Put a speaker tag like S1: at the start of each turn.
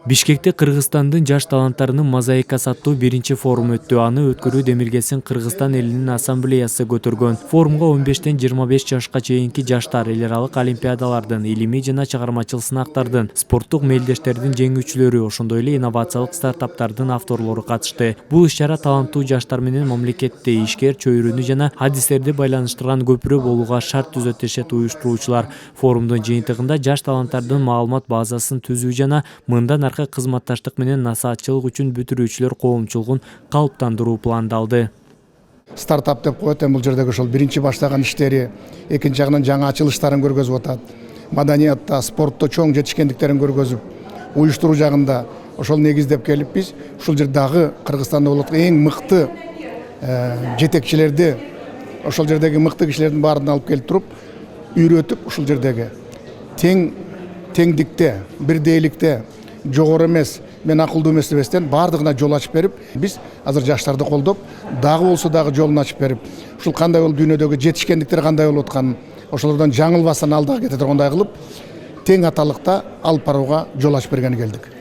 S1: Бишкекте Кыргызстандын жаш таланттарынын мозаикасы аттуу биринчи форум өттү. Аны өткөрүү демилгесин Кыргызстан элинин ассамблеясы көтөргөн. Форумга 15-25 жашка чейинки жаштар, эл аралык олимпиадалардын, илимий жана чыгармачыл сынактардын, спорттук мелдештердин жеңүүчүлөрү, ошондой эле инновациялык стартаптардын авторлору катышты. Бул иш-чара таланттуу жаштар менен мамлекетте ишкер, чөйрөнү жана адистерди байланыштырган көпүрө болууга шарт түзөт дешет уюштуруучулар. Форумдун жыйынтыгында жаш таланттардын маалымат базасын түзүү жана мындан аркы кызматташтык менен насаатчылык үчүн бүтүрүүчүлөр коомчулугун калыптандыруу пландалды.
S2: Стартап деп коет, бул жердеги ошол биринчи баштаган иштери, экинчи жагынан жаңа ачылыштарын көргөзүп атат. Маданиятта, спортто чоң жетишкендиктерин көргөзүп, уюштуруу жагында ошол негиздеп келип биз ушул жердагы Кыргызстанда болот эң мыкты жетекчилерди, ошол жердеги мыкты кишилердин баарын алып келип туруп, үйрөтүп ушул жердеги теңдикте, бирдейликте, жогору эмес, мен акылдуу эмес дебестен баардыгына жол ачып берип, биз азыр жаштарды колдоп, дагы болсо дагы жолун ачып берип, ушул кандай болуп дүйнөдөгү жетишкендиктер кандай болуп атканын, ошолордон жаңылбастан алдыга кете тургандай кылып, тең аталыкта алып барууга жол ачып бергени келдик.